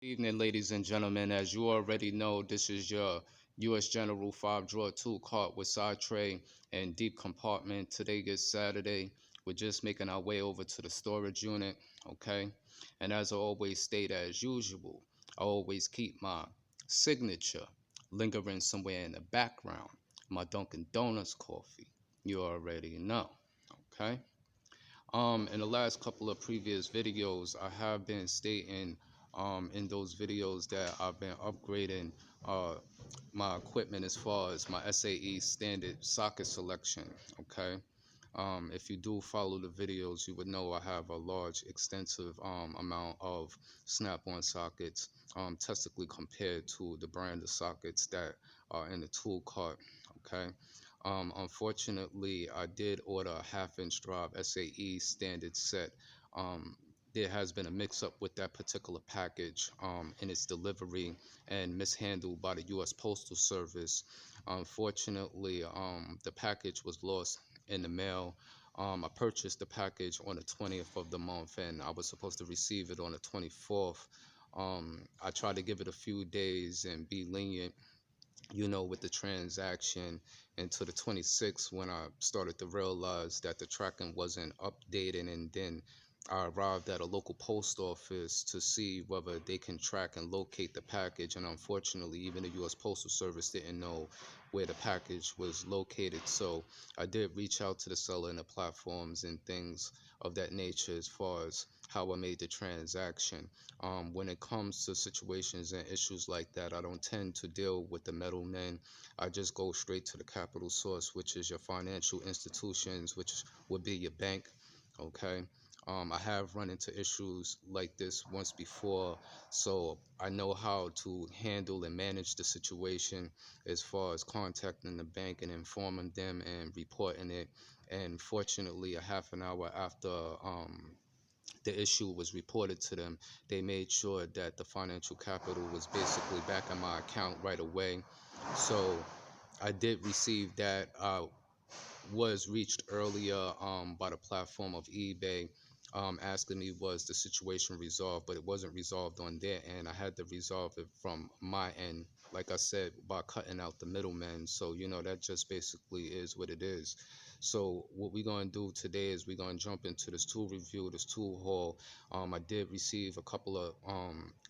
Evening, ladies and gentlemen. As you already know, this is your US General 5 drawer tool cart with side tray and deep compartment. Today is Saturday. We're just making our way over to the storage unit, okay? And as I always state, as usual, I always keep my signature lingering somewhere in the background. My Dunkin' Donuts coffee. You already know, okay? In the last couple of previous videos, I have been stating in those videos that I've been upgrading uh, my equipment as far as my SAE standard socket selection. Okay. If you do follow the videos, you would know I have a large, extensive amount of SnapOn sockets, testically compared to the brand of sockets that are in the tool cart. Okay. Unfortunately, I did order a half-inch drive SAE standard set. There has been a mix-up with that particular package in its delivery and mishandled by the U.S. Postal Service. Unfortunately, the package was lost in the mail. I purchased the package on the 20th of the month, and I was supposed to receive it on the 24th. I tried to give it a few days and be lenient, with the transaction until the 26th, when I started to realize that the tracking wasn't updated. And then I arrived at a local post office to see whether they can track and locate the package. And unfortunately, even the U.S. Postal Service didn't know where the package was located. So I did reach out to the seller and the platforms and things of that nature as far as how I made the transaction. When it comes to situations and issues like that, I don't tend to deal with the middlemen. I just go straight to the capital source, which is your financial institutions, which would be your bank. Okay. I have run into issues like this once before, so I know how to handle and manage the situation as far as contacting the bank and informing them and reporting it. And fortunately, a half an hour after the issue was reported to them, they made sure that the financial capital was basically back in my account right away. So I did receive that. I was reached earlier by the platform of eBay, asking me was the situation resolved, but it wasn't resolved on their end. I had to resolve it from my end, like I said, by cutting out the middlemen. So that just basically is what it is. So what we're going to do today is we're going to jump into this tool review, this tool haul. I did receive a couple of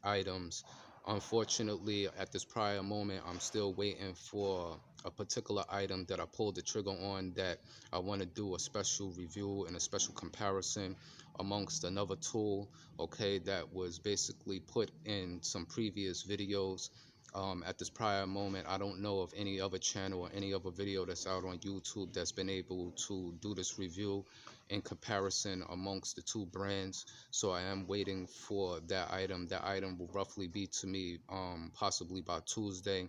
items. Unfortunately, at this prior moment, I'm still waiting for a particular item that I pulled the trigger on, that I want to do a special review and a special comparison amongst another tool, okay, that was basically put in some previous videos. At this prior moment, I don't know of any other channel or any other video that's out on YouTube that's been able to do this review in comparison amongst the two brands. So I am waiting for that item. That item will roughly be to me possibly by Tuesday.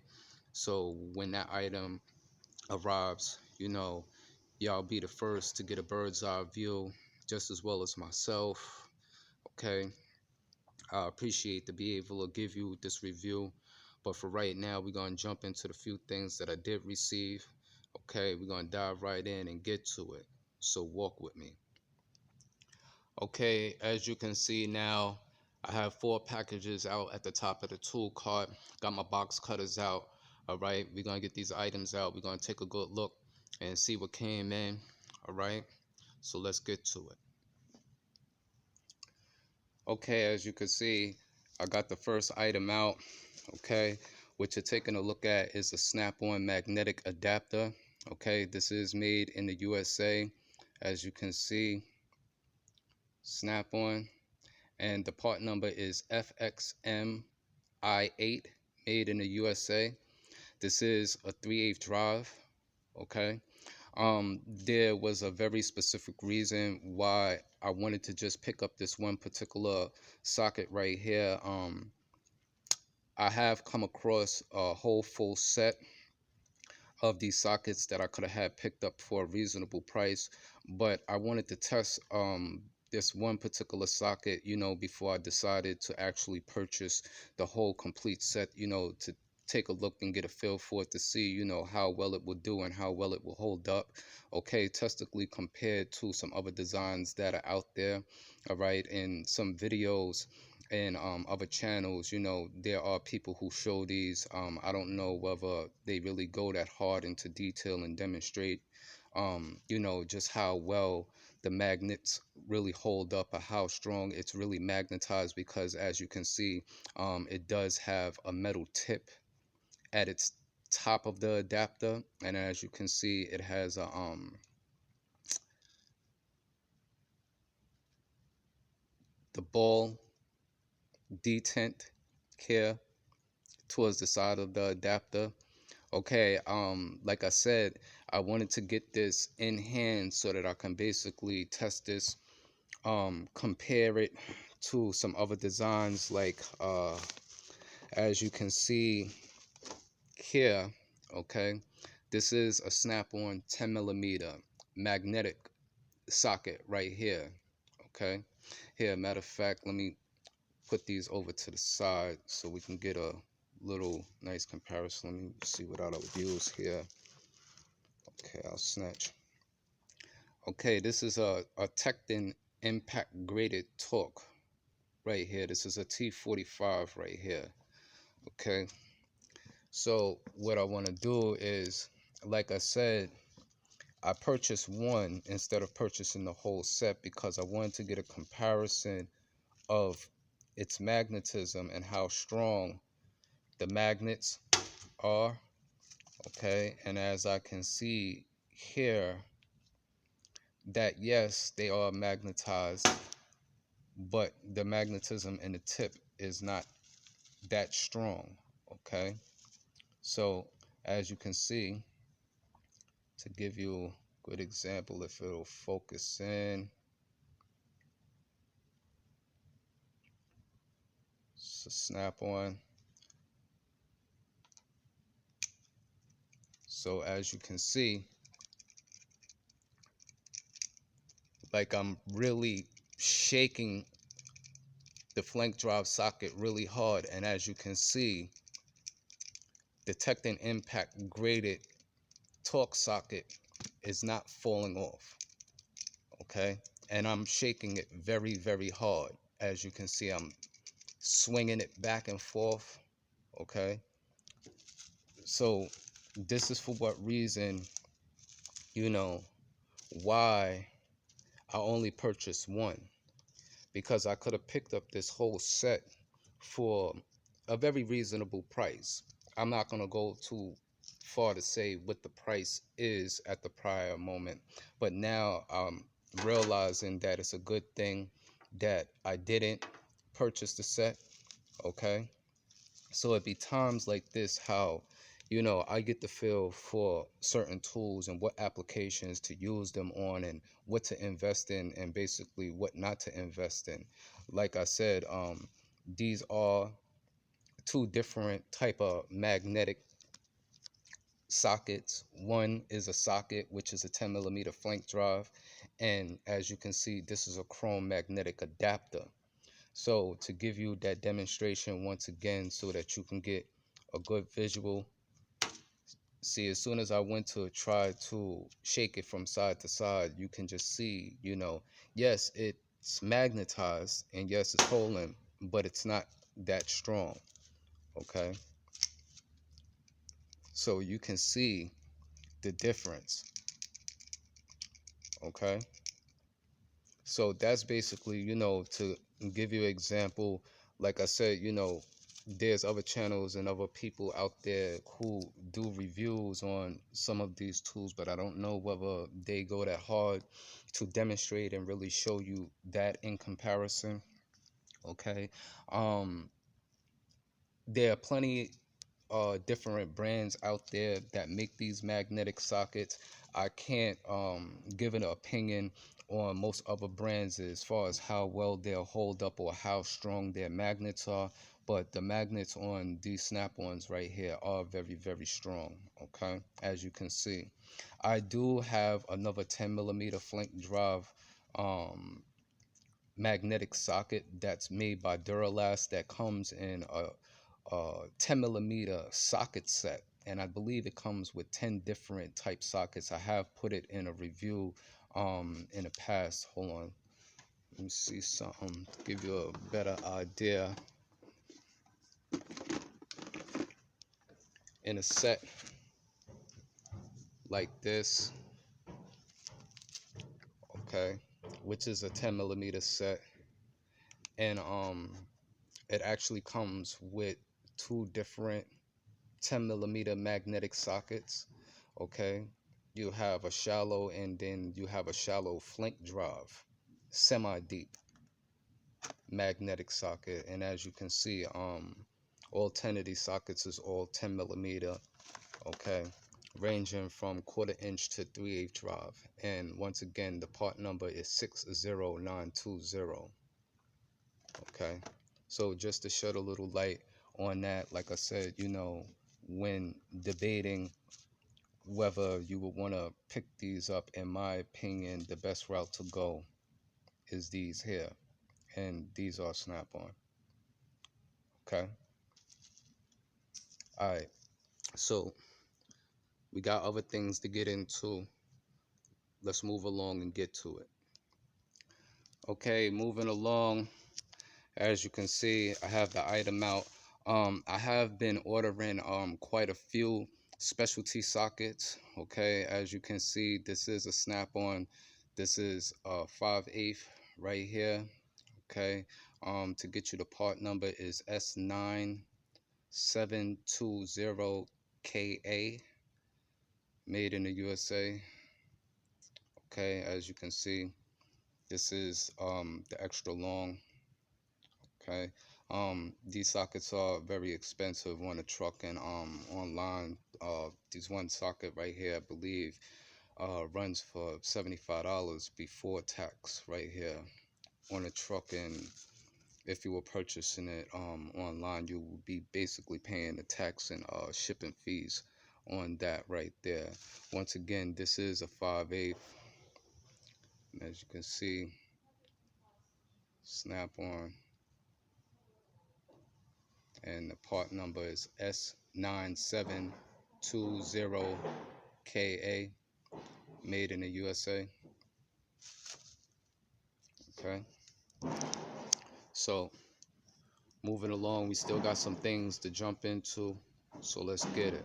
So when that item arrives, y'all be the first to get a bird's eye view, just as well as myself. Okay, I appreciate to be able to give you this review. But for right now, we're going to jump into the few things that I did receive. Okay, we're going to dive right in and get to it. So walk with me. Okay, as you can see now, I have 4 packages out at the top of the tool cart. Got my box cutters out. All right, we're going to get these items out. We're going to take a good look and see what came in. All right, so let's get to it. Okay, as you can see, I got the first item out. Okay, what you're taking a look at is a SnapOn magnetic adapter. Okay, this is made in the USA. As you can see, SnapOn, and the part number is FXMI8, made in the USA. This is a 3/8 drive. Okay, there was a very specific reason why I wanted to just pick up this one particular socket right here. I have come across a whole full set of these sockets that I could have had picked up for a reasonable price, but I wanted to test this one particular socket, before I decided to actually purchase the whole complete set, to take a look and get a feel for it, to see, how well it will do and how well it will hold up. Okay, testically compared to some other designs that are out there. All right, in some videos and other channels, there are people who show these. I don't know whether they really go that hard into detail and demonstrate, just how well the magnets really hold up, or how strong it's really magnetized, because as you can see, it does have a metal tip at its top of the adapter, and as you can see, it has a the ball detent here towards the side of the adapter. Okay, like I said, I wanted to get this in hand so that I can basically test this, compare it to some other designs, like as you can see here. Okay, this is a Snap-on 10mm magnetic socket right here. Okay, here, matter of fact, let me put these over to the side so we can get a little nice comparison. Let me see what I'll use here. Okay, I'll snatch. Okay, this is a Tecton impact graded torque right here. This is a T45 right here. Okay, so what I want to do is, like I said, I purchased one instead of purchasing the whole set, because I wanted to get a comparison of its magnetism and how strong the magnets are. Okay, and as I can see here, that yes, they are magnetized, but the magnetism in the tip is not that strong. Okay, so as you can see, to give you a good example, if it'll focus in, it's a Snap-on. So as you can see, like, I'm really shaking the flank drive socket really hard, and as you can see, the Tecton impact graded torque socket is not falling off. Okay, and I'm shaking it very, very hard. As you can see, I'm swinging it back and forth. Okay, so this is for what reason, you know why I only purchased one, because I could have picked up this whole set for a very reasonable price. I'm not going to go too far to say what the price is at the prior moment, but now I'm realizing that it's a good thing that I didn't purchase the set. Okay, so it be times like this how, I get the feel for certain tools and what applications to use them on, and what to invest in, and basically what not to invest in. Like I said, these are two different type of magnetic sockets. One is a socket which is a 10mm flank drive, and as you can see, this is a chrome magnetic adapter. So to give you that demonstration once again, so that you can get a good visual, see, as soon as I went to try to shake it from side to side, you can just see, yes, it's magnetized, and yes, it's holding, but it's not that strong. Okay, so you can see the difference. Okay, so that's basically, to give you an example. Like I said, there's other channels and other people out there who do reviews on some of these tools, but I don't know whether they go that hard to demonstrate and really show you that in comparison. Okay, there are plenty different brands out there that make these magnetic sockets. I can't give an opinion on most other brands as far as how well they'll hold up or how strong their magnets are, but the magnets on these Snap-ons right here are very, very strong. Okay, as you can see, I do have another 10mm flank drive magnetic socket that's made by Duralast, that comes in a 10mm socket set, and I believe it comes with 10 different type sockets. I have put it in a review in the past. Hold on, Let me see something to give you a better idea. In a set like this, okay, which is a 10mm set, and it actually comes with two different 10mm magnetic sockets. Okay, you have a shallow, and then you have a shallow flank drive, semi-deep magnetic socket. And as you can see, all 10 of these sockets is all 10mm. Okay, ranging from 1/4 inch to 3/8 drive. And once again, the part number is 60920. Okay, so just to shed a little light on that, like I said, you know, when debating whether you would want to pick these up, in my opinion, the best route to go is these here, and these are Snap-on. Okay, all right, so we got other things to get into. Let's move along and get to it. Okay, moving along, as you can see, I have the item out. I have been ordering quite a few specialty sockets. Okay, as you can see, this is a Snap-on. This is a 5/8 right here. Okay, to get you the part number is S9720KA, made in the USA. Okay, as you can see, this is the extra long. Okay, these sockets are very expensive on the truck and online. This one socket right here, I believe, runs for $75 before tax right here on the truck. And if you were purchasing it online, you will be basically paying the tax and shipping fees on that right there. Once again, this is a 5/8. As you can see, Snap-on, and the part number is S9720KA, made in the USA. Okay, so moving along, we still got some things to jump into, so let's get it.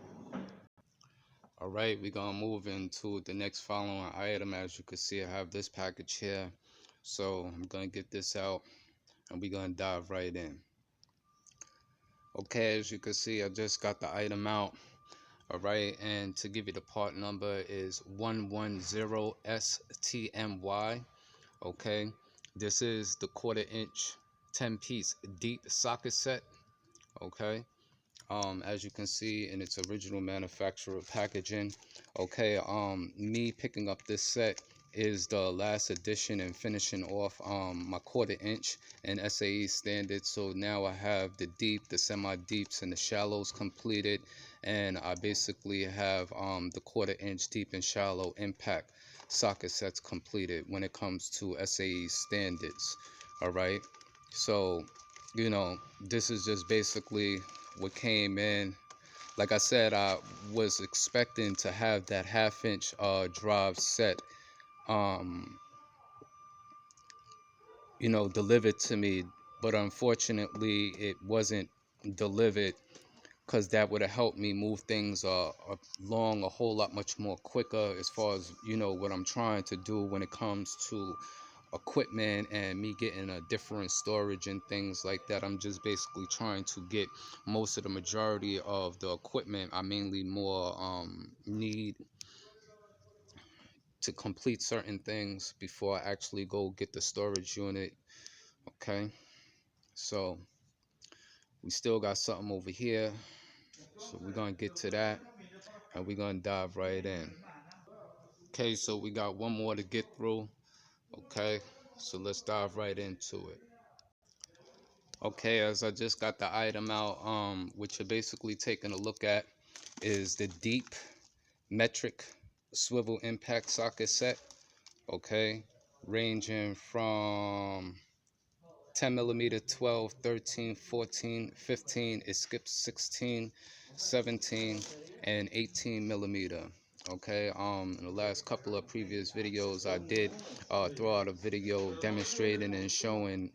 All right, we're gonna move into the next following item. As you can see, I have this package here, so I'm gonna get this out and we're gonna dive right in. Okay, as you can see, I just got the item out. All right, and to give you the part number is 110STMY. Okay, this is the 1/4 inch 10-piece deep socket set. Okay, as you can see in its original manufacturer packaging. Okay, me picking up this set is the last edition and finishing off my 1/4 inch and SAE standards. So now I have the deep, the semi-deeps, and the shallows completed, and I basically have the 1/4 inch deep and shallow impact socket sets completed when it comes to SAE standards. All right, so you know, this is just basically what came in. Like I said, I was expecting to have that 1/2 inch drive set you know, delivered to me, but unfortunately it wasn't delivered, because that would have helped me move things along a whole lot much more quicker, as far as, you know, what I'm trying to do when it comes to equipment and me getting a different storage and things like that. I'm just basically trying to get most of the majority of the equipment I mainly more need to complete certain things before I actually go get the storage unit. Okay, so we still got something over here, so we're gonna get to that and we're gonna dive right in. Okay, so we got one more to get through. Okay, so let's dive right into it. Okay, as I just got the item out, what you're basically taking a look at is the deep metric swivel impact socket set. Okay, ranging from 10mm, 12, 13, 14, 15, it skips 16, 17, and 18mm. Okay, in the last couple of previous videos, I did throw out a video demonstrating and showing,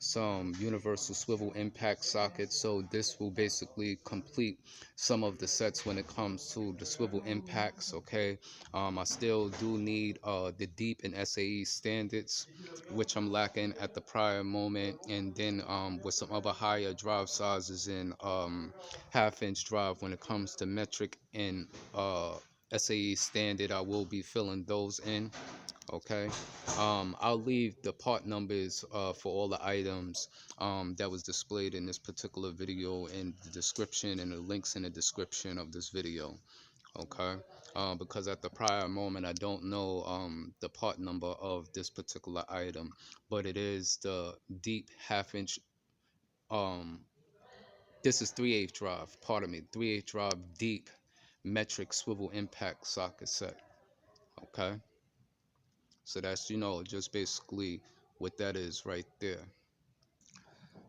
some universal swivel impact sockets. So this will basically complete some of the sets when it comes to the swivel impacts. Okay, I still do need the deep and SAE standards, which I'm lacking at the prior moment, and then with some other higher drive sizes and half-inch drive when it comes to metric and SAE standard, I will be filling those in. Okay, I'll leave the part numbers for all the items that was displayed in this particular video in the description, and the links in the description of this video. Okay, because at the prior moment I don't know the part number of this particular item, but it is the deep half-inch. This is 3/8 drive. Pardon me, 3/8 drive deep metric swivel impact socket set. Okay, so that's just basically what that is right there.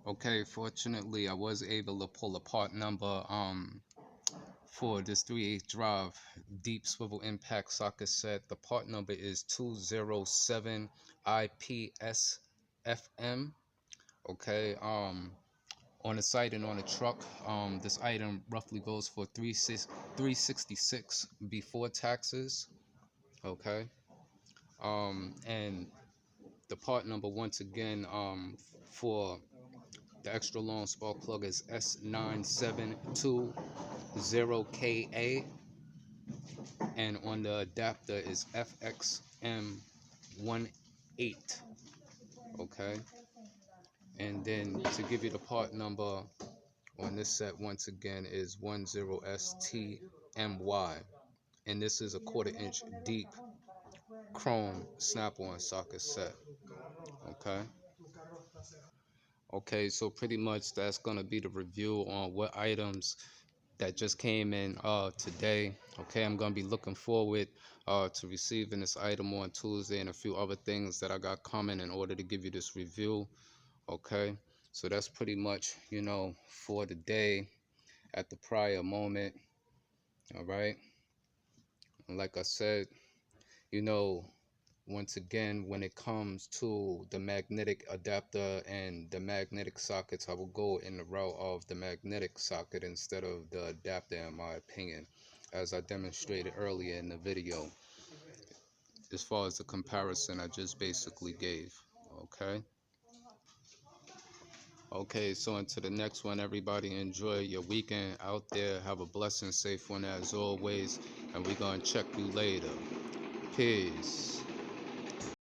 Okay, fortunately I was able to pull a part number for this 3/8 drive deep swivel impact socket set. The part number is 207 IPSFM. Okay, on the site and on the truck, this item roughly goes for 366 before taxes. Okay, and the part number once again for the extra long spark plug is S9720KA, and on the adapter is FXM18. Okay, and then to give you the part number on this set once again is 10STMY, and this is a 1/4 inch deep chrome snap-on socket set. Okay. Okay, so pretty much that's gonna be the review on what items that just came in today. Okay, I'm gonna be looking forward to receiving this item on Tuesday, and a few other things that I got coming in order to give you this review. Okay, so that's pretty much for the day at the prior moment. All right, and like I said, you know once again, when it comes to the magnetic adapter and the magnetic sockets, I will go in the route of the magnetic socket instead of the adapter, in my opinion, as I demonstrated earlier in the video, as far as the comparison I just basically gave. Okay. Okay, so into the next one, everybody enjoy your weekend out there. Have a blessed and safe one as always, and we're going to check you later. Peace.